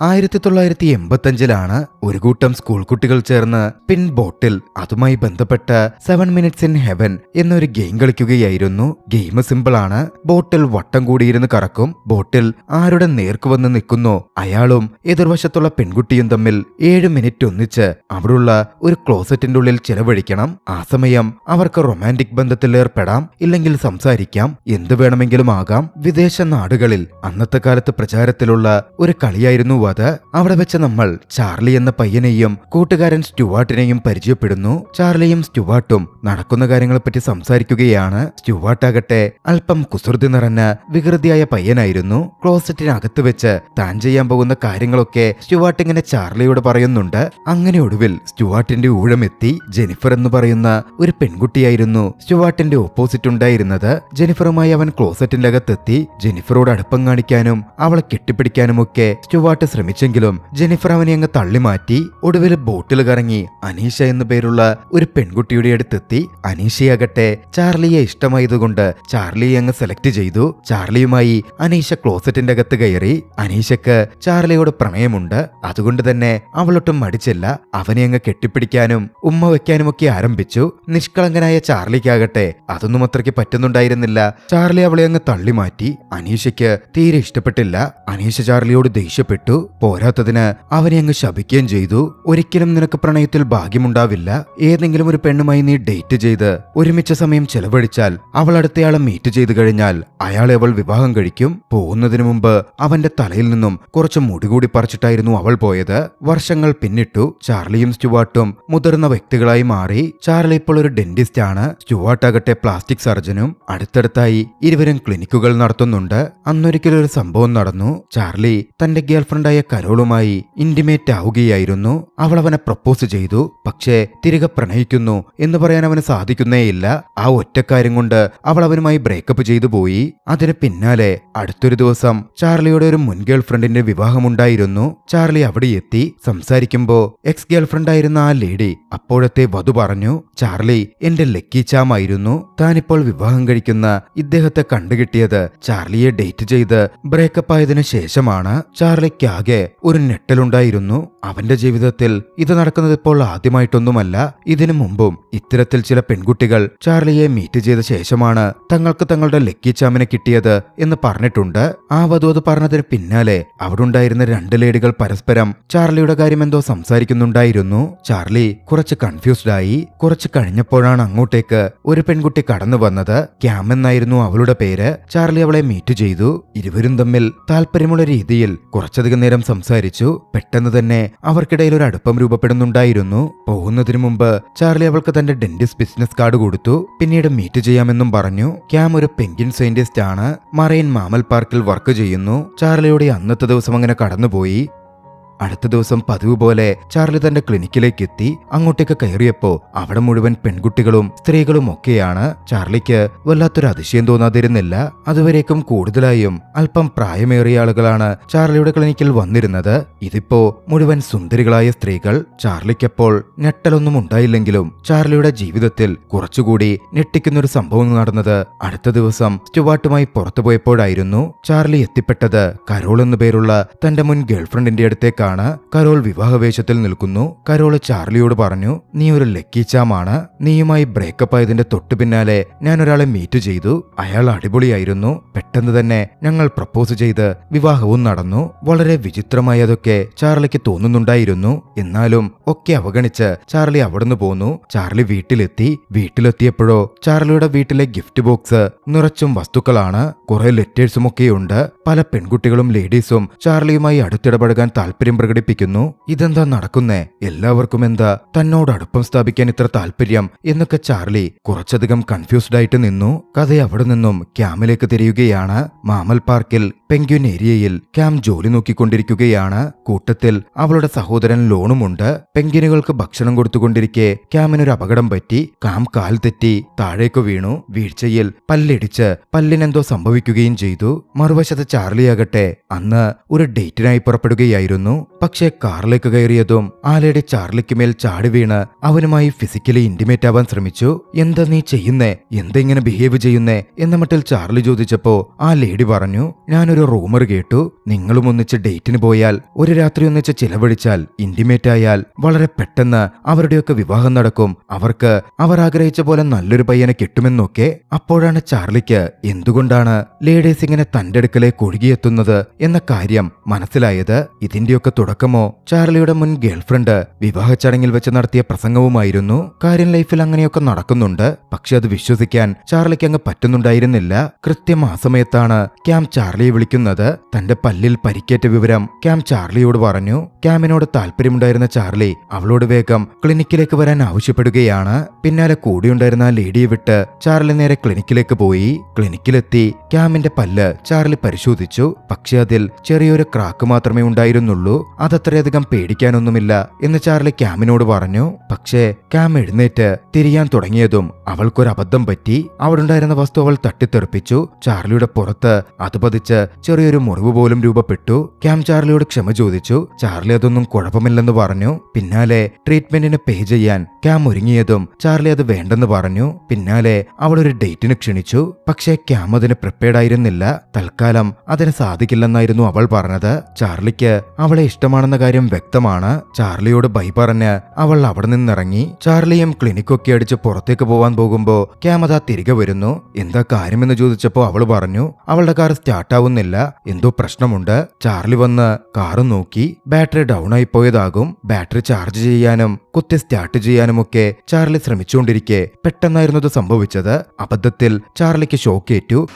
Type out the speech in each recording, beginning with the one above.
1985 ഒരു കൂട്ടം സ്കൂൾ കുട്ടികൾ ചേർന്ന് പിൻ ബോട്ടിൽ അതുമായി ബന്ധപ്പെട്ട 7 മിനിറ്റ്സ് ഇൻ ഹെവൻ എന്നൊരു ഗെയിം കളിക്കുകയായിരുന്നു. ഗെയിം സിമ്പിളാണ്. ബോട്ടിൽ വട്ടം കൂടിയിരുന്ന് കറക്കും. ബോട്ടിൽ ആരുടെ നേർക്ക് വന്ന് നിൽക്കുന്നോ അയാളും എതിർവശത്തുള്ള പെൺകുട്ടിയും തമ്മിൽ 7 മിനിറ്റ് ഒന്നിച്ച് അവിടുള്ള ഒരു ക്ലോസറ്റിന്റെ ഉള്ളിൽ ചെലവഴിക്കണം. ആ സമയം അവർക്ക് റൊമാൻറ്റിക് ബന്ധത്തിൽ ഏർപ്പെടാം, ഇല്ലെങ്കിൽ സംസാരിക്കാം, എന്ത് വേണമെങ്കിലും ആകാം. വിദേശ നാടുകളിൽ അന്നത്തെ കാലത്ത് പ്രചാരത്തിലുള്ള ഒരു കളിയായിരുന്നു അത്. അവിടെ വെച്ച് നമ്മൾ ചാർലി എന്ന പയ്യനെയും കൂട്ടുകാരൻ സ്റ്റുവാർട്ടിനെയും പരിചയപ്പെടുന്നു. ചാർലിയും സ്റ്റുവാർട്ടും നടക്കുന്ന കാര്യങ്ങളെപ്പറ്റി സംസാരിക്കുകയാണ്. സ്റ്റുവാർട്ടാകട്ടെ അല്പം കുസൃതി നിറഞ്ഞ വികൃതിയായ പയ്യനായിരുന്നു. ക്ലോസറ്റിനകത്ത് വെച്ച് താൻ ചെയ്യാൻ പോകുന്ന കാര്യങ്ങളൊക്കെ സ്റ്റുവാർട്ട് ഇങ്ങനെ ചാർലിയോട് പറയുന്നുണ്ട്. അങ്ങനെ ഒടുവിൽ സ്റ്റുവാർട്ടിന്റെ ഊഴമെത്തി. ജെനിഫർ എന്ന് പറയുന്ന ഒരു പെൺകുട്ടിയായിരുന്നു സ്റ്റുവാർട്ടിന്റെ ഓപ്പോസിറ്റ് ഉണ്ടായിരുന്നത്. ജെനിഫറുമായി അവൻ ക്ലോസറ്റിന്റെ അകത്തെത്തി. ജെനിഫറോട് അടുപ്പം കാണിക്കാനും അവളെ കെട്ടിപ്പിടിക്കാനുമൊക്കെ സ്റ്റുവാർട്ട് ശ്രമിച്ചെങ്കിലും ജെനിഫർ അവനെ അങ്ങ് തള്ളിമാറ്റി. ഒടുവിൽ ബോട്ടിൽ കറങ്ങി അനീഷ എന്നു പേരുള്ള ഒരു പെൺകുട്ടിയുടെ അടുത്തെത്തി. അനീഷയാകട്ടെ ചാർലിയെ ഇഷ്ടമായതുകൊണ്ട് ചാർലിയെ അങ്ങ് സെലക്ട് ചെയ്തു. ചാർലിയുമായി അനീഷ ക്ലോസറ്റിന്റെ അകത്ത് കയറി. അനീഷക്ക് ചാർലിയോട് പ്രണയമുണ്ട്. അതുകൊണ്ട് തന്നെ അവളൊട്ടും മടിച്ചില്ല. അവനെ അങ്ങ് കെട്ടിപ്പിടിക്കാനും ഉമ്മ വെക്കാനുമൊക്കെ ആരംഭിച്ചു. നിഷ്കളങ്കനായ ചാർലിക്കാകട്ടെ അതൊന്നും അത്രയ്ക്ക് പറ്റുന്നുണ്ടായിരുന്നില്ല. ചാർലി അവളെ അങ്ങ് തള്ളിമാറ്റി. അനീഷയ്ക്ക് തീരെ ഇഷ്ടപ്പെട്ടില്ല. അനീഷ ചാർലിയോട് ദേഷ്യപ്പെട്ടു. പോരാത്തതിന് അവനെ അങ്ങ് ശപിക്കുകയും ചെയ്തു. ഒരിക്കലും നിനക്ക് പ്രണയത്തിൽ ഭാഗ്യമുണ്ടാവില്ല. ഏതെങ്കിലും ഒരു പെണ്ണുമായി നീ ഡേറ്റ് ചെയ്ത് ഒരുമിച്ച സമയം ചെലവഴിച്ചാൽ അവൾ അടുത്തയാളെ മീറ്റ് ചെയ്തു കഴിഞ്ഞാൽ അയാളെ അവൾ വിവാഹം കഴിക്കും. പോകുന്നതിനു മുമ്പ് അവന്റെ തലയിൽ നിന്നും കുറച്ച് മുടി കൂടി പറിച്ചിട്ടായിരുന്നു അവൾ പോയത്. വർഷങ്ങൾ പിന്നിട്ടു. ചാർലിയും സ്റ്റുവാർട്ടും മുതിർന്ന വ്യക്തികളായി മാറി. ചാർലി ഇപ്പോൾ ഒരു ഡെന്റിസ്റ്റ് ആണ്. സ്റ്റുവാർട്ടാകട്ടെ പ്ലാസ്റ്റിക് സർജനും. അടുത്തടുത്തായി ഇരുവരും ക്ലിനിക്കുകൾ നടത്തുന്നുണ്ട്. അന്നൊരിക്കലൊരു സംഭവം നടന്നു. ചാർലി തന്റെ ഗേൾഫ്രണ്ടായ കരോളുമായി ഇന്റിമേറ്റ് ആവുകയായിരുന്നു. അവൾ അവനെ പ്രപ്പോസ് ചെയ്തു. പക്ഷേ തിരികെ പ്രണയിക്കുന്നു എന്ന് പറയാൻ അവന് സാധിക്കുന്നേയില്ല. ആ ഒറ്റക്കാര്യം കൊണ്ട് അവൾ അവനുമായി ബ്രേക്കപ്പ് ചെയ്തു പോയി. അതിന് പിന്നാലെ അടുത്തൊരു ദിവസം ചാർലിയുടെ ഒരു മുൻ ഗേൾഫ്രണ്ടിന്റെ വിവാഹമുണ്ടായിരുന്നു. ചാർലി അവിടെ എത്തി. സംസാരിക്കുമ്പോ എക്സ് ഗേൾഫ്രണ്ടായിരുന്ന ആ ലേഡി അപ്പോഴത്തെ വധു പറഞ്ഞു, ചാർലി എന്റെ ലക്കി ചാമായിരുന്നു. താനിപ്പോൾ വിവാഹം കഴിക്കുന്ന ഇദ്ദേഹത്തെ കണ്ടുകിട്ടിയത് ചാർലിയെ ഡേറ്റ് ചെയ്ത് ബ്രേക്കപ്പ് ആയതിനു ശേഷമാണ്. ചാർലിക്കാകെ ഒരു ഞെട്ടലുണ്ടായിരുന്നു. അവന്റെ ജീവിതത്തിൽ ഇത് നടക്കുന്നത് ഇപ്പോൾ ആദ്യമായിട്ടൊന്നുമല്ല. ഇതിനു മുമ്പും ഇത്തരത്തിൽ ചില പെൺകുട്ടികൾ ചാർലിയെ മീറ്റ് ചെയ്ത ശേഷമാണ് തങ്ങൾക്ക് തങ്ങളുടെ ലക്കി ചാമിനെ കിട്ടിയത് എന്ന് പറഞ്ഞിട്ടുണ്ട്. ആ വധു അത് പറഞ്ഞതിന് പിന്നാലെ അവിടെ ഉണ്ടായിരുന്ന 2 ലേഡികൾ പരസ്പരം ചാർലിയുടെ കാര്യം എന്തോ സംസാരിക്കുന്നുണ്ടായിരുന്നു. ചാർലി കുറച്ച് കൺഫ്യൂസ്ഡ് ആയി. കുറച്ച് കഴിഞ്ഞപ്പോഴാണ് അങ്ങോട്ടേക്ക് ഒരു പെൺകുട്ടി കടന്നു വന്നത്. ക്യാം എന്നായിരുന്നു അവളുടെ പേര്. ചാർലി അവളെ മീറ്റ് ചെയ്തു. ഇരുവരും തമ്മിൽ താല്പര്യമുള്ള രീതിയിൽ കുറച്ചധികം നേരം സംസാരിച്ചു. പെട്ടെന്ന് തന്നെ അവർക്കിടയിൽ ഒരു അടുപ്പം രൂപപ്പെടുന്നുണ്ടായിരുന്നു. പോകുന്നതിനു മുമ്പ് ചാർലി അവൾക്ക് തന്റെ ഡെന്റിസ്റ്റ് ബിസിനസ് കാർഡ് കൊടുത്തു. പിന്നീട് മീറ്റ് ചെയ്യാമെന്നും പറഞ്ഞു. ക്യാം ഒരു പെൻഗ്വിൻ സയന്റിസ്റ്റ് ആണ്. മറൈൻ മാമൽ പാർക്കിൽ വർക്ക് ചെയ്യുന്നു. ചാർലിയുടെ അന്നത്തെ ദിവസം അങ്ങനെ കടന്നുപോയി. അടുത്ത ദിവസം പതിവ് പോലെ ചാർലി തന്റെ ക്ലിനിക്കിലേക്ക് എത്തി. അങ്ങോട്ടേക്ക് കയറിയപ്പോ അവിടെ മുഴുവൻ പെൺകുട്ടികളും സ്ത്രീകളും ഒക്കെയാണ്. ചാർലിക്ക് വല്ലാത്തൊരു അതിശയം തോന്നാതിരുന്നില്ല. അതുവരേക്കും കൂടുതലായും അല്പം പ്രായമേറിയ ആളുകളാണ് ചാർലിയുടെ ക്ലിനിക്കിൽ വന്നിരുന്നത്. ഇതിപ്പോ മുഴുവൻ സുന്ദരികളായ സ്ത്രീകൾ. ചാർലിക്കപ്പോൾ ഞെട്ടലൊന്നും ഉണ്ടായില്ലെങ്കിലും ചാർലിയുടെ ജീവിതത്തിൽ കുറച്ചുകൂടി ഞെട്ടിക്കുന്നൊരു സംഭവം നടന്നത് അടുത്ത ദിവസം സ്റ്റുവാർട്ടുമായി പുറത്തുപോയപ്പോഴായിരുന്നു. ചാർലി എത്തിപ്പെട്ടത് കരോൾ എന്നു പേരുള്ള തന്റെ മുൻ ഗേൾഫ്രണ്ടിന്റെ അടുത്തേക്കാണ്. കരോൾ വിവാഹവേശത്തിൽ നിൽക്കുന്നു. കരോൾ ചാർലിയോട് പറഞ്ഞു, നീ ഒരു ലക്കി ചാമാണ്. നീയുമായി ബ്രേക്കപ്പ് ആയതിന്റെ തൊട്ടു പിന്നാലെ ഞാൻ ഒരാളെ മീറ്റ് ചെയ്തു. അയാൾ അടിപൊളിയായിരുന്നു. പെട്ടെന്ന് തന്നെ ഞങ്ങൾ പ്രപ്പോസ് ചെയ്ത് വിവാഹവും നടന്നു. വളരെ വിചിത്രമായി അതൊക്കെ ചാർലിക്ക് തോന്നുന്നുണ്ടായിരുന്നു. എന്നാലും ഒക്കെ അവഗണിച്ച് ചാർലി അവിടുന്ന് പോന്നു. ചാർലി വീട്ടിലെത്തിയപ്പോഴോ ചാർലിയുടെ വീട്ടിലെ ഗിഫ്റ്റ് ബോക്സ് നിറച്ചും വസ്തുക്കളാണ്. കുറെ ലെറ്റേഴ്സുമൊക്കെയുണ്ട്. പല പെൺകുട്ടികളും ലേഡീസും ചാർലിയുമായി അടുത്തിടപഴകാൻ താല്പര്യം പ്രകടിപ്പിക്കുന്നു. ഇതെന്താ നടക്കുന്നേ? എല്ലാവർക്കും എന്താ തന്നോട് അടുപ്പം സ്ഥാപിക്കാൻ ഇത്ര താല്പര്യം എന്നൊക്കെ ചാർലി കുറച്ചധികം കൺഫ്യൂസ്ഡ് ആയിട്ട് നിന്നു. കഥ അവിടെ നിന്നും ക്യാമിലേക്ക് തിരിയുകയാണ്. മാമൽ പാർക്കിൽ പെൻഗ്വിൻ ഏരിയയിൽ ക്യാം ജോലി നോക്കിക്കൊണ്ടിരിക്കുകയാണ്. കൂട്ടത്തിൽ അവളുടെ സഹോദരൻ ലോണുമുണ്ട്. പെൻഗ്വിനുകൾക്ക് ഭക്ഷണം കൊടുത്തുകൊണ്ടിരിക്കെ ക്യാമിനൊരു അപകടം പറ്റി. ക്യാം കാൽ തെറ്റി താഴേക്ക് വീണു. വീഴ്ചയിൽ പല്ലിടിച്ച് പല്ലിനെന്തോ സംഭവിക്കുകയും ചെയ്തു. മറുവശത്ത് ചാർലിയാകട്ടെ അന്ന് ഒരു ഡേറ്റിനായി പുറപ്പെടുകയായിരുന്നു. പക്ഷേ കാറിലേക്ക് കയറിയതും ആ ലേഡി ചാർലിക്ക് മേൽ ചാടി വീണ് അവനുമായി ഫിസിക്കലി ഇന്റിമേറ്റ് ആവാൻ ശ്രമിച്ചു. എന്താ നീ ചെയ്യുന്നേ? എന്തെങ്ങനെ ബിഹേവ് ചെയ്യുന്നേ എന്ന മട്ടിൽ ചാർലി ചോദിച്ചപ്പോ ആ ലേഡി പറഞ്ഞു, ഞാനൊരു ഞാനൊരു റൂമർ കേട്ടു. നിങ്ങളും ഒന്നിച്ച് ഡേറ്റിന് പോയാൽ, ഒരു രാത്രി ഒന്നിച്ച് ചിലവഴിച്ചാൽ, ഇന്റിമേറ്റ് ആയാൽ വളരെ പെട്ടെന്ന് അവരുടെയൊക്കെ വിവാഹം നടക്കും. അവർക്ക് അവർ ആഗ്രഹിച്ച പോലെ നല്ലൊരു പയ്യനെ കിട്ടുമെന്നൊക്കെ. അപ്പോഴാണ് ചാർലിക്ക് എന്തുകൊണ്ടാണ് ലേഡീസ് ഇങ്ങനെ തന്റെ അടുക്കലേക്ക് ഒഴുകിയെത്തുന്നത് എന്ന കാര്യം മനസ്സിലായത്. ഇതിന്റെയൊക്കെ തുടക്കമോ ചാർലിയുടെ മുൻ ഗേൾഫ്രണ്ട് വിവാഹ ചടങ്ങിൽ വെച്ച് നടത്തിയ പ്രസംഗവുമായിരുന്നു. കാര്യം ലൈഫിൽ അങ്ങനെയൊക്കെ നടക്കുന്നുണ്ട്. പക്ഷെ അത് വിശ്വസിക്കാൻ ചാർലിക്ക് അങ്ങ് പറ്റുന്നുണ്ടായിരുന്നില്ല. കൃത്യം ആ സമയത്താണ് ക്യാം ചാർലിയെ വിളിക്കുന്നത്. തന്റെ പല്ലിൽ പരിക്കേറ്റ വിവരം ക്യാം ചാർലിയോട് പറഞ്ഞു. ക്യാമിനോട് താല്പര്യമുണ്ടായിരുന്ന ചാർലി അവളോട് വേഗം ക്ലിനിക്കിലേക്ക് വരാൻ ആവശ്യപ്പെടുകയാണ്. പിന്നാലെ കൂടിയുണ്ടായിരുന്ന ആ ലേഡിയെ വിട്ട് ചാർലി നേരെ ക്ലിനിക്കിലേക്ക് പോയി. ക്ലിനിക്കിലെത്തി ക്യാമിന്റെ പല്ല് ചാർലി പരിശോധിച്ചു. പക്ഷെ അതിൽ ചെറിയൊരു ക്രാക്ക് മാത്രമേ ഉണ്ടായിരുന്നുള്ളൂ. അതത്രയധികം പേടിക്കാനൊന്നുമില്ല എന്ന് ചാർലി ക്യാമിനോട് പറഞ്ഞു. പക്ഷേ ക്യാം എഴുന്നേറ്റ് തിരിയാൻ തുടങ്ങിയതും അവൾക്കൊരബദ്ധം പറ്റി. അവിടുണ്ടായിരുന്ന വസ്തു അവൾ തട്ടിത്തെറിപ്പിച്ചു. ചാർലിയുടെ പുറത്ത് അത് പതിച്ച് ചെറിയൊരു മുറിവ് പോലും രൂപപ്പെട്ടു. ക്യാം ചാർലിയോട് ക്ഷമ ചോദിച്ചു. ചാർലി അതൊന്നും കുഴപ്പമില്ലെന്ന് പറഞ്ഞു. പിന്നാലെ ട്രീറ്റ്മെന്റിന് പേ ചെയ്യാൻ ക്യാം ഒരുങ്ങിയതും ചാർലി അത് വേണ്ടെന്ന് പറഞ്ഞു. പിന്നാലെ അവൾ ഒരു ഡേറ്റിന് ക്ഷണിച്ചു. പക്ഷേ ക്യാം അതിന് പ്രിപ്പയർഡ് ആയിരുന്നില്ല. തൽക്കാലം അതിന് സാധിക്കില്ലെന്നായിരുന്നു അവൾ പറഞ്ഞത്. ചാർലിക്ക് അവളെ ഇഷ്ടമാണെന്ന കാര്യം വ്യക്തമാണ്. ചാർലിയോട് ബൈ പറഞ്ഞ് അവൾ അവിടെ നിന്നിറങ്ങി. ചാർലിയും ക്ലിനിക്കൊക്കെ അടിച്ച് പുറത്തേക്ക് പോവാൻ പോകുമ്പോ ക്യാം അതാ തിരികെ വരുന്നു. എന്താ കാര്യമെന്ന് ചോദിച്ചപ്പോ അവൾ പറഞ്ഞു അവളുടെ കാർ സ്റ്റാർട്ടാവുന്നില്ല, എന്തോ പ്രശ്നമുണ്ട്. ചാർലി വന്ന് കാറ് നോക്കി. ബാറ്ററി ഡൗൺ ആയി പോയതാകും. ബാറ്ററി ചാർജ് ചെയ്യാനും കുത്തി സ്റ്റാർട്ട് ചെയ്യാനുമൊക്കെ ചാർലി ശ്രമിച്ചുകൊണ്ടിരിക്കെ പെട്ടെന്നായിരുന്നു ഇത് സംഭവിച്ചത്. അബദ്ധത്തിൽ ചാർലിക്ക് ഷോക്കേറ്റു.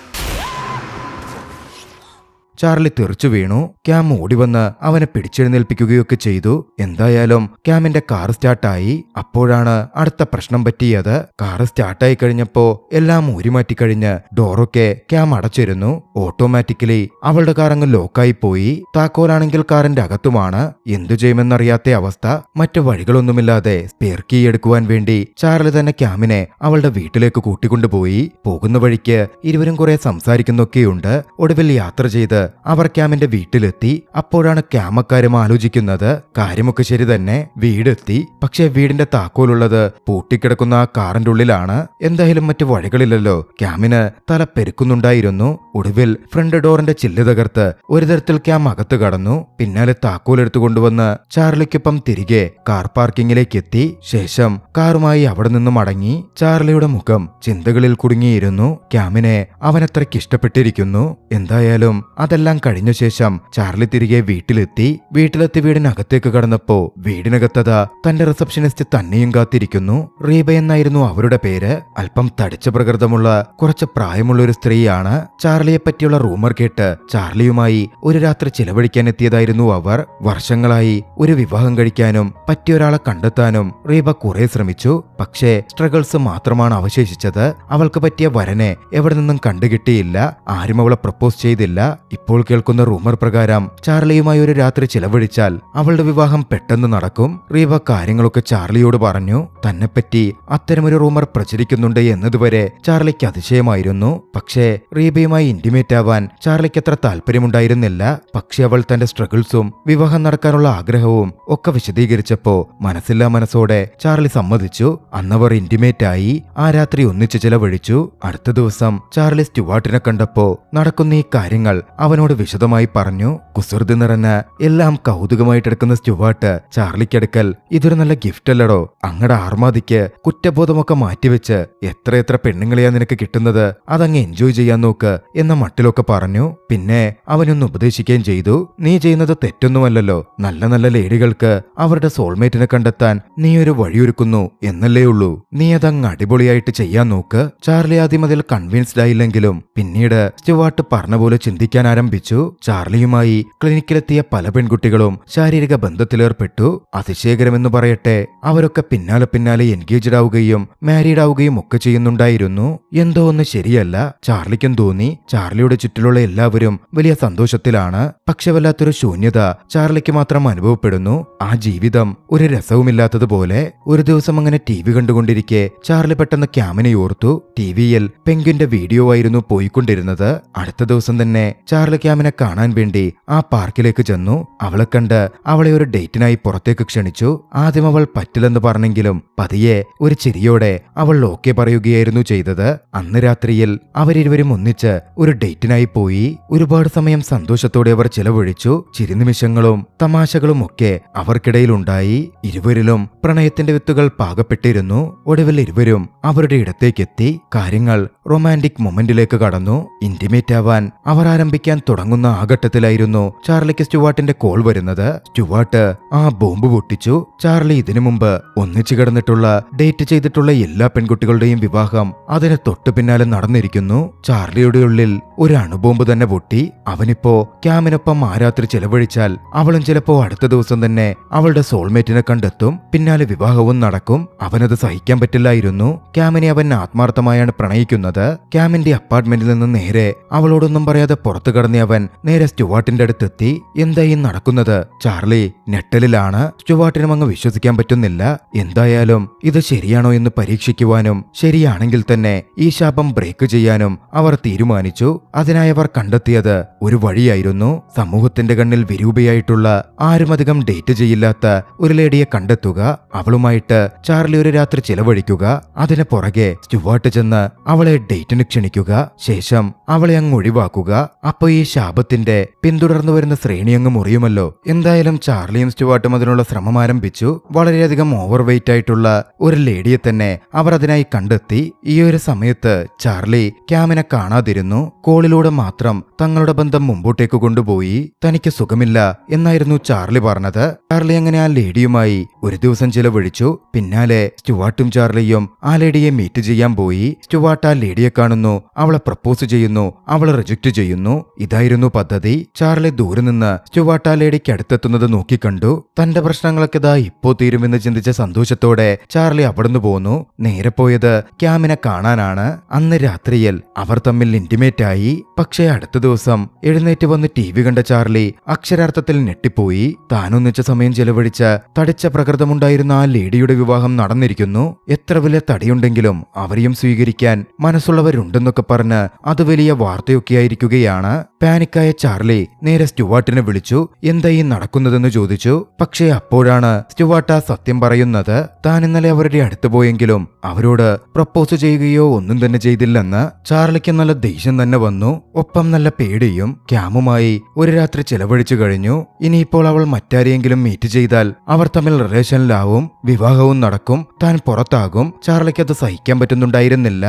ചാർലി തെറിച്ചു വീണു. ക്യാം ഓടിവന്ന് അവനെ പിടിച്ചെഴുന്നേൽപ്പിക്കുകയൊക്കെ ചെയ്തു. എന്തായാലും ക്യാമിന്റെ കാർ സ്റ്റാർട്ടായി. അപ്പോഴാണ് അടുത്ത പ്രശ്നം പറ്റിയത്. കാർ സ്റ്റാർട്ടായി കഴിഞ്ഞപ്പോ എല്ലാം ഊരിമാറ്റിക്കഴിഞ്ഞ് ഡോറൊക്കെ ക്യാം അടച്ചിരുന്നു. ഓട്ടോമാറ്റിക്കലി അവളുടെ കാർ അങ്ങ് ലോക്കായി പോയി. താക്കോലാണെങ്കിൽ കാറിന്റെ അകത്തുമാണ്. എന്തു ചെയ്യുമെന്നറിയാത്ത അവസ്ഥ. മറ്റു വഴികളൊന്നുമില്ലാതെ സ്പെയർ കീ എടുക്കുവാൻ വേണ്ടി ചാർലി തന്നെ ക്യാമിനെ അവളുടെ വീട്ടിലേക്ക് കൂട്ടിക്കൊണ്ടുപോയി. പോകുന്ന വഴിക്ക് ഇരുവരും കുറെ സംസാരിക്കുന്നൊക്കെയുണ്ട്. ഒടുവിൽ യാത്ര ചെയ്ത് അവർ ക്യാമിന്റെ വീട്ടിലെത്തി. അപ്പോഴാണ് ക്യാമക്കാരും ആലോചിക്കുന്നത്. കാര്യമൊക്കെ ശരി തന്നെ, വീടെത്തി. പക്ഷേ വീടിന്റെ താക്കോലുള്ളത് പൂട്ടിക്കിടക്കുന്ന ആ കാറിന്റെ ഉള്ളിലാണ്. എന്തായാലും മറ്റു വഴികളില്ലല്ലോ. ക്യാമിന് തല പെരുക്കുന്നുണ്ടായിരുന്നു. ഒടുവിൽ ഫ്രണ്ട് ഡോറിന്റെ ചില്ല് തകർത്ത് ഒരു തരത്തിൽ ക്യാം അകത്ത് കടന്നു. പിന്നാലെ താക്കോലെടുത്തു കൊണ്ടുവന്ന് ചാർലിക്കൊപ്പം തിരികെ കാർ പാർക്കിങ്ങിലേക്ക് എത്തി. ശേഷം കാറുമായി അവിടെ നിന്നും മടങ്ങി. ചാർലിയുടെ മുഖം ചിന്തകളിൽ കുടുങ്ങിയിരുന്നു. ക്യാമിനെ അവനത്രയ്ക്ക് ഇഷ്ടപ്പെട്ടിരിക്കുന്നു. എന്തായാലും അതെല്ലാം കഴിഞ്ഞ ശേഷം ചാർലി തിരികെ വീട്ടിലെത്തി. വീടിനകത്തേക്ക് കടന്നപ്പോ വീടിനകത്തതാ തന്റെ റിസപ്ഷനിസ്റ്റ് തന്നെയും കാത്തിരിക്കുന്നു. റീബ എന്നായിരുന്നു അവരുടെ പേര്. അല്പം തടിച്ച പ്രകൃതമുള്ള കുറച്ച് പ്രായമുള്ള ഒരു സ്ത്രീയാണ്. ചാർലിയെ പറ്റിയുള്ള റൂമർ കേട്ട് ചാർലിയുമായി ഒരു രാത്രി ചിലവഴിക്കാൻ എത്തിയതായിരുന്നു അവർ. വർഷങ്ങളായി ഒരു വിവാഹം കഴിക്കാനും പറ്റിയൊരാളെ കണ്ടെത്താനും റീബ കുറെ ശ്രമിച്ചു. പക്ഷേ സ്ട്രഗിൾസ് മാത്രമാണ് അവശേഷിച്ചത്. അവൾക്ക് പറ്റിയ വരനെ എവിടെ നിന്നും കണ്ടുകിട്ടിയില്ല. ആരും അവളെ പ്രപ്പോസ് ചെയ്തില്ല. ഇപ്പോൾ കേൾക്കുന്ന റൂമർ പ്രകാരം ചാർലിയുമായി ഒരു രാത്രി ചിലവഴിച്ചാൽ അവളുടെ വിവാഹം പെട്ടെന്ന് നടക്കും. റീബ കാര്യങ്ങളൊക്കെ ചാർലിയോട് പറഞ്ഞു. തന്നെപ്പറ്റി അത്തരമൊരു റൂമർ പ്രചരിക്കുന്നുണ്ട് എന്നതുവരെ ചാർലിക്ക് അതിശയമായിരുന്നു. പക്ഷേ റീബയുമായി ഇന്റിമേറ്റ് ആവാൻ ചാർലിക്ക് അത്ര താല്പര്യമുണ്ടായിരുന്നില്ല. പക്ഷെ അവൾ തന്റെ സ്ട്രഗിൾസും വിവാഹം നടക്കാനുള്ള ആഗ്രഹവും ഒക്കെ വിശദീകരിച്ചപ്പോ മനസ്സില്ലാ മനസ്സോടെ ചാർലി സമ്മതിച്ചു. അന്നവർ ഇന്റിമേറ്റ് ആയി. ആ രാത്രി ഒന്നിച്ച് ചിലവഴിച്ചു. അടുത്ത ദിവസം ചാർലി സ്റ്റുവാർട്ടിനെ കണ്ടപ്പോ നടക്കുന്ന ഈ കാര്യങ്ങൾ അവനോട് വിശദമായി പറഞ്ഞു. കുസൃതി നിറഞ്ഞ എല്ലാം കൗതുകമായിട്ടെടുക്കുന്ന സ്റ്റുവാർട്ട് ചാർലിക്കടുക്കൽ ഇതൊരു നല്ല ഗിഫ്റ്റ് അല്ലടോ, അങ്ങടെ ആർമാദിക്ക് കുറ്റബോധമൊക്കെ മാറ്റിവെച്ച് എത്രയെത്ര പെണ്ണുങ്ങളെയാ നിനക്ക് കിട്ടുന്നത്, അതങ്ങ് എൻജോയ് ചെയ്യാൻ നോക്ക് എന്ന മട്ടിലൊക്കെ പറഞ്ഞു. പിന്നെ അവനൊന്ന് ഉപദേശിക്കുകയും ചെയ്തു. നീ ചെയ്യുന്നത് തെറ്റൊന്നുമല്ലല്ലോ. നല്ല നല്ല ലേഡികൾക്ക് അവരുടെ സോൾമേറ്റിനെ കണ്ടെത്താൻ നീ ഒരു വഴിയൊരുക്കുന്നു എന്നല്ലേ ഉള്ളൂ. നീ അതങ്ങ് അടിപൊളിയായിട്ട് ചെയ്യാൻ നോക്ക്. ചാർലി ആദ്യം അതിൽ കൺവിൻസ്ഡ് ആയില്ലെങ്കിലും പിന്നീട് സ്റ്റുവാർട്ട് പറഞ്ഞ പോലെ ചിന്തിക്കാൻ ആരംഭിച്ചു. ചാർലിയുമായി ക്ലിനിക്കിലെത്തിയ പല പെൺകുട്ടികളും ശാരീരിക ബന്ധത്തിലേർപ്പെട്ടു. അതിശയകരമെന്ന് പറയട്ടെ, അവരൊക്കെ പിന്നാലെ എൻഗേജ്ഡ് ആവുകയും മാരീഡ് ആവുകയും ഒക്കെ ചെയ്യുന്നുണ്ടായിരുന്നു. എന്തോ ഒന്ന് ശരിയല്ല. ചാർലിക്കും തോന്നി. ചാർലിയുടെ ചുറ്റിലുള്ള എല്ലാവരും വലിയ സന്തോഷത്തിലാണ്. പക്ഷെ വല്ലാത്തൊരു ശൂന്യത ചാർലിക്ക് മാത്രം അനുഭവപ്പെടുന്നു. ആ ജീവിതം ഒരു രസവുമില്ലാത്തതുപോലെ. ഒരു ദിവസം അങ്ങനെ TV കണ്ടുകൊണ്ടിരിക്കെ ചാർലി പെട്ടെന്ന് ക്യാമിനെ ഓർത്തു. TVയിൽ പെങ്ക്വിന്റെ വീഡിയോ ആയിരുന്നു പോയിക്കൊണ്ടിരുന്നത്. അടുത്ത ദിവസം തന്നെ ചാർലി ക്യാമിനെ കാണാൻ വേണ്ടി ആ പാർക്കിലേക്ക് ചെന്നു. അവളെ കണ്ട് അവളെ ഒരു ഡേറ്റിനായി പുറത്തേക്ക് ക്ഷണിച്ചു. ആദ്യം അവൾ പറ്റില്ലെന്ന് പറഞ്ഞെങ്കിലും പതിയെ ഒരു ചിരിയോടെ അവൾ ഓക്കെ പറയുകയായിരുന്നു ചെയ്തത്. അന്ന് രാത്രിയിൽ അവരിരുവരും ഒന്നിച്ച് ഒരു ഡേറ്റിനായി പോയി. ഒരുപാട് സമയം സന്തോഷത്തോടെ അവർ ചെലവഴിച്ചു. ചിരിനിമിഷങ്ങളും തമാശകളും ഒക്കെ അവർക്കിടയിലുണ്ടായി. ഇരുവരിലും പ്രണയത്തിന്റെ വിത്തുകൾ പാകപ്പെട്ടിരുന്നു. ഒടുവിൽ ഇരുവരും അവരുടെ ഇടത്തേക്കെത്തി. കാര്യങ്ങൾ റൊമാൻറ്റിക് മൊമെന്റിലേക്ക് കടന്നു. ഇന്റിമേറ്റ് ആവാൻ അവർ ആരംഭിക്കാൻ തുടങ്ങുന്ന ആ ഘട്ടത്തിലായിരുന്നു ചാർലിക്ക് സ്റ്റുവാർട്ടിന്റെ കോൾ വരുന്നത്. സ്റ്റുവാർട്ട് ആ ബോംബ് പൊട്ടിച്ചു. ചാർലി ഇതിനു മുമ്പ് ഒന്നിച്ചു കിടന്നിട്ടുള്ള ഡേറ്റ് ചെയ്തിട്ടുള്ള എല്ലാ പെൺകുട്ടികളുടെയും വിവാഹം അതിന് തൊട്ടു പിന്നാലെ നടന്നിരിക്കുന്നു. ചാർലിയുടെ ഉള്ളിൽ ഒരു അണുബോംബ് തന്നെ പൊട്ടി. അവനിപ്പോ ക്യാമിനൊപ്പം ആ രാത്രി ചെലവഴിച്ചാൽ അവളും ചിലപ്പോ അടുത്ത ദിവസം തന്നെ അവളുടെ സോൾമേറ്റിനെ കണ്ടെത്തും. പിന്നാലെ വിവാഹവും നടക്കും. അവനത് സഹിക്കാൻ പറ്റില്ലായിരുന്നു. ക്യാമിനെ അവൻ ആത്മാർത്ഥമായാണ് പ്രണയിക്കുന്നത്. ക്യാമിന്റെ അപ്പാർട്ട്മെന്റിൽ നിന്ന് നേരെ അവളോടൊന്നും പറയാതെ പുറത്തു കടന്ന അവൻ നേരെ സ്റ്റുവാർട്ടിന്റെ അടുത്തെത്തി. എന്തായി നടക്കുന്നത്? ചാർലി ഞെട്ടലിലാണ്. സ്റ്റുവാർട്ടിനും അങ്ങ് വിശ്വസിക്കാൻ പറ്റുന്നില്ല. എന്തായാലും ഇത് ശരിയാണോ എന്ന് പരീക്ഷിക്കുവാനും ശരിയാണെങ്കിൽ തന്നെ ഈ ശാപം ബ്രേക്ക് ചെയ്യാനും അവർ തീരുമാനിച്ചു. അതിനായി അവർ കണ്ടെത്തിയത് ഒരു വഴിയായിരുന്നു. സമൂഹത്തിന്റെ കണ്ണിൽ വിരൂപയായിട്ടുള്ള ആരുമധികം ഡേറ്റ് ചെയ്യില്ലാത്ത ഒരു ലേഡിയെ കണ്ടെത്തുക. അവളുമായിട്ട് ചാർലി ഒരു രാത്രി ചിലവഴിക്കുക. അതിന് പുറകെ സ്റ്റുവാർട്ട് ചെന്ന് അവളെ ഡേറ്റിന് ക്ഷണിക്കുക. ശേഷം അവളെ അങ്ങ് ഒഴിവാക്കുക. അപ്പൊ ഈ ശാപത്തിന്റെ പിന്തുടർന്നു വരുന്ന ശ്രേണി അങ്ങ് മുറിയുമല്ലോ. എന്തായാലും ചാർലിയും സ്റ്റുവാർട്ടും അതിനുള്ള ശ്രമം ആരംഭിച്ചു. വളരെയധികം ഓവർ വെയിറ്റ് ആയിട്ടുള്ള ഒരു ലേഡിയെ തന്നെ അവർ അതിനായി കണ്ടെത്തി. ഈ ഒരു സമയത്ത് ചാർലി ക്യാമിനെ കാണാതിരുന്നു. കോളിലൂടെ മാത്രം തങ്ങളുടെ ബന്ധം മുമ്പോട്ടേക്ക് കൊണ്ടുപോയി. തനിക്ക് സുഖമില്ല എന്നായിരുന്നു ചാർലി പറഞ്ഞത്. ചാർലി അങ്ങനെ ആ ലേഡിയുമായി ഒരു ദിവസം ചിലവഴിച്ചു. പിന്നാലെ സ്റ്റുവാർട്ടും ചാർലിയും ആ ലേഡിയെ മീറ്റ് ചെയ്യാൻ പോയി. സ്റ്റുവാർട്ട് ആ ലേഡിയെ കാണുന്നു. അവളെ പ്രപ്പോസ് ചെയ്യുന്നു. അവളെ റിജക്ട് ചെയ്യുന്നു. ഇതായിരുന്നു പദ്ധതി. ചാർലി ദൂരെ നിന്ന് സ്റ്റുവാർട്ട് ആ ലേഡിക്ക് അടുത്തെത്തുന്നത് നോക്കിക്കണ്ടു. തന്റെ പ്രശ്നങ്ങളൊക്കെ ഇതാ ഇപ്പോ തീരുമെന്ന് ചിന്തിച്ച സന്തോഷത്തോടെ ചാർലി അവിടുന്ന് പോന്നു. നേരെ പോയത് ക്യാമിനെ കാണാനാണ്. അന്ന് രാത്രിയിൽ അവർ തമ്മിൽ ഇന്റിമേറ്റ് ആയി. പക്ഷേ അടുത്ത ദിവസം എഴുന്നേറ്റ് വന്ന് TV കണ്ട ചാർലി അക്ഷരാർത്ഥത്തിൽ ഞെട്ടിപ്പോയി. താനൊന്നിച്ച സമയം ചെലവഴിച്ച തടിച്ച പ്രകൃതമുണ്ടായിരുന്ന ആ ലേഡിയുടെ വിവാഹം നടന്നിരിക്കുന്നു. എത്ര വലിയ തടിയുണ്ടെങ്കിലും അവരെയും സ്വീകരിക്കാൻ മനസ്സുള്ളവരുണ്ടെന്നൊക്കെ പറഞ്ഞ് അത് വലിയ വാർത്തയൊക്കെയായിരിക്കുകയാണ്. പാനിക്കായ ചാർലി നേരെ സ്റ്റുവാർട്ടിനെ വിളിച്ചു. എന്താ ഈ നടക്കുന്നതെന്ന് ചോദിച്ചു. പക്ഷേ അപ്പോഴാണ് സ്റ്റുവാർട്ട് ആ സത്യം പറയുന്നത്. താൻ ഇന്നലെ അവരുടെ അടുത്ത് പോയെങ്കിലും അവരോട് പ്രപ്പോസ് ചെയ്യുകയോ ഒന്നും തന്നെ ചെയ്തില്ലെന്ന്. ചാർലിക്ക് നല്ല ദേഷ്യം തന്നെ വന്നു. ഒപ്പം നല്ല പേടിയും. ക്യാമുമായി ഒരു രാത്രി ചെലവഴിച്ചു കഴിഞ്ഞു. ഇനിയിപ്പോൾ അവൾ മറ്റാരെയെങ്കിലും മീറ്റ് ചെയ്താൽ അവർ തമ്മിൽ റിലേഷനിലാവും. വിവാഹവും നടക്കും. താൻ പുറത്താകും. ചാർലിക്ക് അത് സഹിക്കാൻ പറ്റുന്നുണ്ടായിരുന്നില്ല.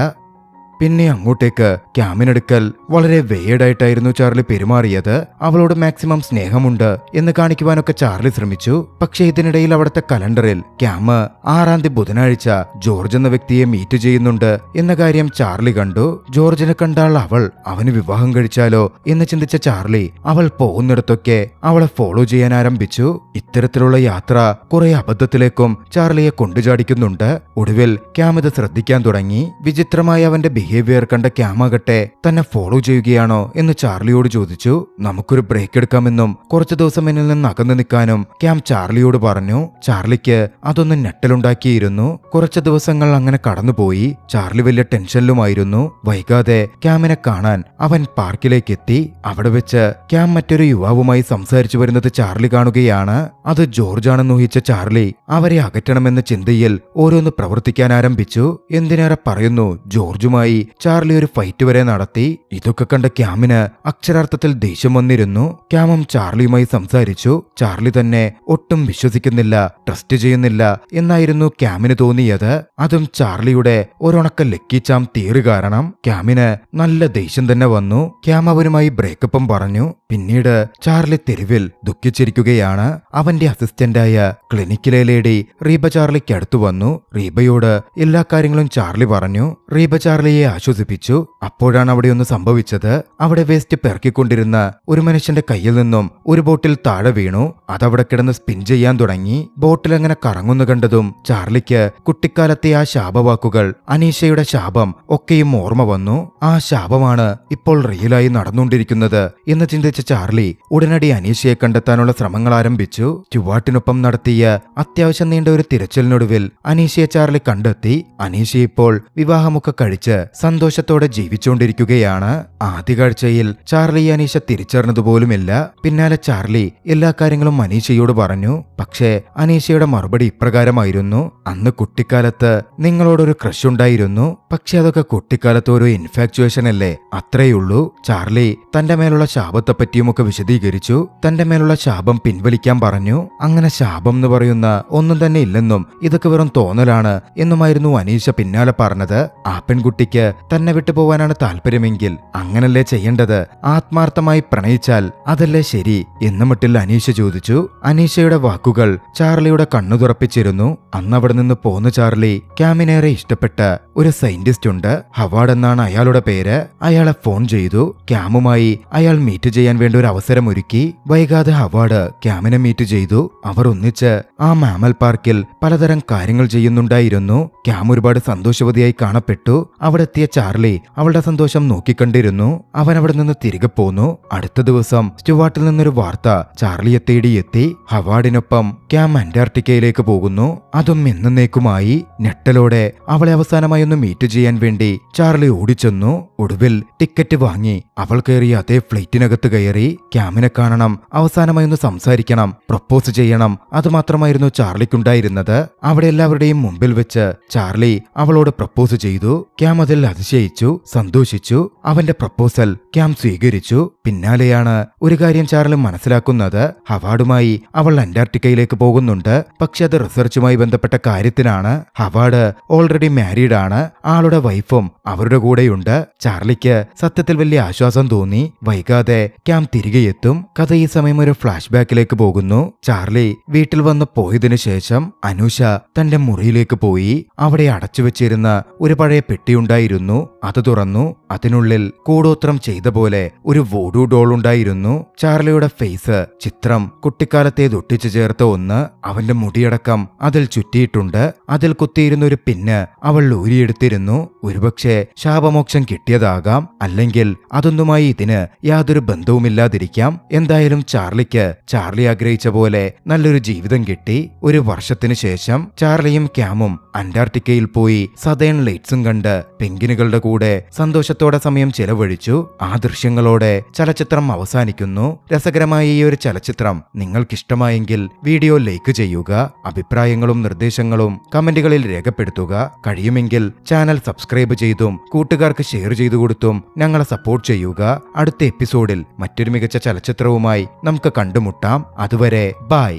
പിന്നെ അങ്ങോട്ടേക്ക് ക്യാമിനടുക്കൽ വളരെ വേഡായിട്ടായിരുന്നു ചാർലി പെരുമാറിയത്. അവളോട് മാക്സിമം സ്നേഹമുണ്ട് എന്ന് കാണിക്കുവാനൊക്കെ ചാർലി ശ്രമിച്ചു. പക്ഷേ ഇതിനിടയിൽ അവിടുത്തെ കലണ്ടറിൽ ക്യാം 6-ാം തീയതി ബുധനാഴ്ച ജോർജ് എന്ന വ്യക്തിയെ മീറ്റ് ചെയ്യുന്നുണ്ട് എന്ന കാര്യം ചാർലി കണ്ടു. ജോർജിനെ കണ്ടാൽ അവന് വിവാഹം കഴിച്ചാലോ എന്ന് ചിന്തിച്ച ചാർലി അവൾ പോകുന്നിടത്തൊക്കെ അവളെ ഫോളോ ചെയ്യാൻ ആരംഭിച്ചു. ഇത്തരത്തിലുള്ള യാത്ര കുറെ അബദ്ധത്തിലേക്കും ചാർലിയെ കൊണ്ടുചാടിക്കുന്നുണ്ട്. ഒടുവിൽ ക്യാം ഇത് ശ്രദ്ധിക്കാൻ തുടങ്ങി. വിചിത്രമായ അവന്റെ ബിഹേവിയർ കണ്ട ക്യാമാകട്ടെ തന്നെ ഫോളോ ചെയ്യുകയാണോ എന്ന് ചാർലിയോട് ചോദിച്ചു. നമുക്കൊരു ബ്രേക്ക് എടുക്കാമെന്നും കുറച്ചു ദിവസം എന്നിൽ നിന്ന് അകന്നു നിൽക്കാനും ക്യാം ചാർലിയോട് പറഞ്ഞു. ചാർലിക്ക് അതൊന്നും ഞെട്ടലുണ്ടാക്കിയിരുന്നു. കുറച്ചു ദിവസങ്ങൾ അങ്ങനെ കടന്നുപോയി. ചാർലി വലിയ ടെൻഷനിലുമായിരുന്നു. വൈകാതെ ക്യാമിനെ കാണാൻ അവൻ പാർക്കിലേക്ക് എത്തി. അവിടെ വെച്ച് ക്യാം മറ്റൊരു യുവാവുമായി സംസാരിച്ചു വരുന്നത് ചാർലി കാണുകയാണ്. അത് ജോർജാണെന്ന് ഊഹിച്ച ചാർലി അവരെ അകറ്റണമെന്ന ചിന്തയിൽ ഓരോന്ന് പ്രവർത്തിക്കാൻ ആരംഭിച്ചു. എന്തിനേറെ പറയുന്നു, ജോർജുമായി ചാർലി ഒരു ഫൈറ്റ് വരെ നടത്തി. ഇതൊക്കെ കണ്ട ക്യാമിന് അക്ഷരാർത്ഥത്തിൽ ദേഷ്യം വന്നിരുന്നു. ക്യാമും ചാർലിയുമായി സംസാരിച്ചു. ചാർലി തന്നെ ഒട്ടും വിശ്വസിക്കുന്നില്ല, ട്രസ്റ്റ് ചെയ്യുന്നില്ല എന്നായിരുന്നു ക്യാമിന് തോന്നിയത്. അതും ചാർലിയുടെ ഒരണക്ക ലക്കി ചാം തിയറി കാരണം ക്യാമിന് നല്ല ദേഷ്യം തന്നെ വന്നു. ക്യാം അവനുമായി ബ്രേക്കപ്പും പറഞ്ഞു. പിന്നീട് ചാർലി തെരുവിൽ ദുഃഖിച്ചിരിക്കുകയാണ്. അവന്റെ അസിസ്റ്റന്റായ ക്ലിനിക്കിലെ ലേഡി റീബ ചാർലിക്ക് അടുത്തു വന്നു. റീബയോട് എല്ലാ കാര്യങ്ങളും ചാർലി പറഞ്ഞു. റീബ ചാർലിയെ ആശ്വസിപ്പിച്ചു. അപ്പോഴാണ് അവിടെ ഒന്ന് സംഭവിച്ചത്. അവിടെ വേസ്റ്റ് പെറുക്കിക്കൊണ്ടിരുന്ന ഒരു മനുഷ്യന്റെ കയ്യിൽ നിന്നും ഒരു ബോട്ടിൽ താഴെ വീണു. അതവിടെ കിടന്ന് സ്പിൻ ചെയ്യാൻ തുടങ്ങി. ബോട്ടിൽ അങ്ങനെ കറങ്ങുന്നു കണ്ടതും ചാർലിക്ക് കുട്ടിക്കാലത്തെ ആ ശാപവാക്കുകൾ, അനീഷയുടെ ശാപം ഒക്കെയും ഓർമ്മ വന്നു. ആ ശാപമാണ് ഇപ്പോൾ റിയലായി നടന്നുകൊണ്ടിരിക്കുന്നത് എന്ന് ചിന്തിച്ച ചാർലി ഉടനടി അനീഷയെ കണ്ടെത്താനുള്ള ശ്രമങ്ങൾ ആരംഭിച്ചു. സ്റ്റുവാർട്ടിനൊപ്പം നടത്തിയ അത്യാവശ്യം നീണ്ട ഒരു തിരച്ചിലിനൊടുവിൽ അനീഷയെ ചാർലി കണ്ടെത്തി. അനീഷ ഇപ്പോൾ വിവാഹമൊക്കെ കഴിച്ച് സന്തോഷത്തോടെ ജീവിച്ചുകൊണ്ടിരിക്കുകയാണ്. ആദ്യ കാഴ്ചയിൽ ചാർലി അനീഷ തിരിച്ചറിഞ്ഞതുപോലുമില്ല. പിന്നാലെ ചാർലി എല്ലാ കാര്യങ്ങളും അനീഷയോട് പറഞ്ഞു. പക്ഷേ അനീഷയുടെ മറുപടി ഇപ്രകാരമായിരുന്നു: അന്ന് കുട്ടിക്കാലത്ത് നിങ്ങളോടൊരു ക്രഷ് ഉണ്ടായിരുന്നു, പക്ഷെ അതൊക്കെ കുട്ടിക്കാലത്ത് ഒരു ഇൻഫാക്ച്വേഷൻ അല്ലേ, അത്രയുള്ളൂ. ചാർലി തന്റെ മേലുള്ള ശാപത്തെപ്പറ്റിയുമൊക്കെ വിശദീകരിച്ചു. തന്റെ മേലുള്ള ശാപം പിൻവലിക്കാൻ പറഞ്ഞു. അങ്ങനെ ശാപം എന്ന് പറയുന്ന ഒന്നും തന്നെ ഇല്ലെന്നും ഇതൊക്കെ വെറും തോന്നലാണ് എന്നുമായിരുന്നു അനീഷ പിന്നാലെ പറഞ്ഞത്. ആ പെൺകുട്ടിക്ക് തന്നെ വിട്ടുപോവാനാണ് താല്പര്യമെങ്കിൽ അങ്ങനല്ലേ ചെയ്യേണ്ടത്? ആത്മാർത്ഥമായി പ്രണയിച്ചാൽ അതല്ലേ ശരി എന്ന് മട്ടിൽ അനീഷ ചോദിച്ചു. അനീഷയുടെ വാക്കുകൾ ചാർലിയുടെ കണ്ണു തുറപ്പിച്ചിരുന്നു. അന്ന് അവിടെ നിന്ന് പോന്ന ചാർലി ക്യാമിനേറെ ഇഷ്ടപ്പെട്ട ഒരു സയന്റിസ്റ്റ് ഉണ്ട്, ഹവാർഡ് എന്നാണ് അയാളുടെ പേര്. അയാളെ ഫോൺ ചെയ്തു. ക്യാമുമായി അയാൾ മീറ്റ് ചെയ്യാൻ വേണ്ടി ഒരു അവസരം ഒരുക്കി. വൈകാതെ ഹവാർഡ് ക്യാമിനെ മീറ്റ് ചെയ്തു. അവർ ഒന്നിച്ച് ആ മാമൽ പാർക്കിൽ പലതരം കാര്യങ്ങൾ ചെയ്യുന്നുണ്ടായിരുന്നു. ക്യാം ഒരുപാട് സന്തോഷവതിയായി കാണപ്പെട്ടു. അവിടെ എത്തിയ ചാർലി അവളുടെ സന്തോഷം നോക്കിക്കണ്ടിരുന്നു. അവൻ അവിടെ നിന്ന് തിരികെ പോന്നു. അടുത്ത ദിവസം സ്റ്റുവാർട്ടിൽ നിന്നൊരു വാർത്ത ചാർലിയെ തേടിയെത്തി. ഹവാർഡിനൊപ്പം ക്യാം അന്റാർട്ടിക്കയിലേക്ക് പോകുന്നു, അതും എന്നേക്കുമായി. ഞെട്ടലോടെ അവളെ അവസാനമായി ഒന്ന് മീറ്റ് ചെയ്യാൻ വേണ്ടി ചാർലി ഓടിച്ചെന്നു. ഒടുവിൽ ടിക്കറ്റ് വാങ്ങി അവൾ കയറി അതേ ഫ്ലൈറ്റിനകത്ത് കയറി. ക്യാമിനെ കാണണം, അവസാനമായി ഒന്ന് സംസാരിക്കണം, പ്രപ്പോസ് ചെയ്യണം, അതുമാത്രമായിരുന്നു ചാർലിക്കുണ്ടായിരുന്നത്. അവിടെ എല്ലാവരുടെയും മുമ്പിൽ വെച്ച് ചാർലി അവളോട് പ്രപ്പോസ് ചെയ്തു. ക്യാം അതിൽ അതിശയിച്ചു, സന്തോഷിച്ചു. അവന്റെ പ്രപ്പോസൽ ക്യാം സ്വീകരിച്ചു. പിന്നാലെയാണ് ഒരു കാര്യം ചാർലി മനസ്സിലാക്കുന്നത്: ഹവാർഡുമായി അവൾ അന്റാർട്ടിക്കയിലേക്ക് പോകുന്നുണ്ട്. പക്ഷെ അത് റിസർച്ചുമായി ബന്ധപ്പെട്ട കാര്യത്തിനാണ്. ഹവാർഡ് ഓൾറെഡി മാരീഡ് ആണ്. ആളുടെ വൈഫും അവരുടെ കൂടെയുണ്ട്. ചാർലിക്ക് സത്യത്തിൽ വലിയ ആശ്വാസം തോന്നി. വൈകാതെ ക്യാം തിരികെ എത്തും. കഥ ഈ സമയം ഒരു ഫ്ലാഷ് ബാക്കിലേക്ക് പോകുന്നു. ചാർലി വീട്ടിൽ വന്ന് പോയതിനു ശേഷം അനൂഷ തന്റെ മുറിയിലേക്ക് പോയി. അവിടെ അടച്ചുവെച്ചിരുന്ന ഒരു പഴയ പെട്ടിയുണ്ടായിരുന്നു. അത് തുറന്നു. അതിനുള്ളിൽ കൂടോത്രം ചെയ്ത പോലെ ഒരു വോഡു ഡോൾ ഉണ്ടായിരുന്നു. ചാർലിയുടെ ഫേസ് ചിത്രം കുട്ടിക്കാലത്തേത് ഒട്ടിച്ചു ചേർത്ത ഒന്ന്. അവന്റെ മുടിയടക്കം അതിൽ ചുറ്റിയിട്ടുണ്ട്. അതിൽ കുത്തിയിരുന്ന ഒരു പിന്ന് അവൾ ഊരിയെടുത്തിരുന്നു. ഒരുപക്ഷെ ശാപമോക്ഷം കിട്ടിയതാകാം, അല്ലെങ്കിൽ അതൊന്നുമായി ഇതിന് യാതൊരു ബന്ധവുമില്ലാതിരിക്കാം. എന്തായാലും ചാർലിക്ക് ചാർലി ആഗ്രഹിച്ച പോലെ നല്ലൊരു ജീവിതം കിട്ടി. ഒരു വർഷത്തിനു ശേഷം ചാർലിയും ക്യാമും അന്റാർട്ടിക്കയിൽ പോയി സതേൺ ലൈറ്റ്സും കണ്ട് പെൻഗ്വിനുകളുടെ കൂടെ സന്തോഷത്തോടെ സമയം ചെലവഴിച്ചു. ആ ദൃശ്യങ്ങളോടെ ചലച്ചിത്രം അവസാനിക്കുന്നു. രസകരമായ ഈ ഒരു ചലച്ചിത്രം നിങ്ങൾക്കിഷ്ടമായെങ്കിൽ വീഡിയോ ലൈക്ക് ചെയ്യുക. അഭിപ്രായങ്ങളും നിർദ്ദേശങ്ങളും കമന്റുകളിൽ രേഖപ്പെടുത്തുക. കഴിയുമെങ്കിൽ ചാനൽ സബ്സ്ക്രൈബ് ചെയ്തും കൂട്ടുകാർക്ക് ഷെയർ ചെയ്തു കൊടുത്തും ഞങ്ങളെ സപ്പോർട്ട് ചെയ്യുക. അടുത്ത എപ്പിസോഡിൽ മറ്റൊരു മികച്ച ചലച്ചിത്രവുമായി നമുക്ക് കണ്ടുമുട്ടാം. അതുവരെ ബൈ.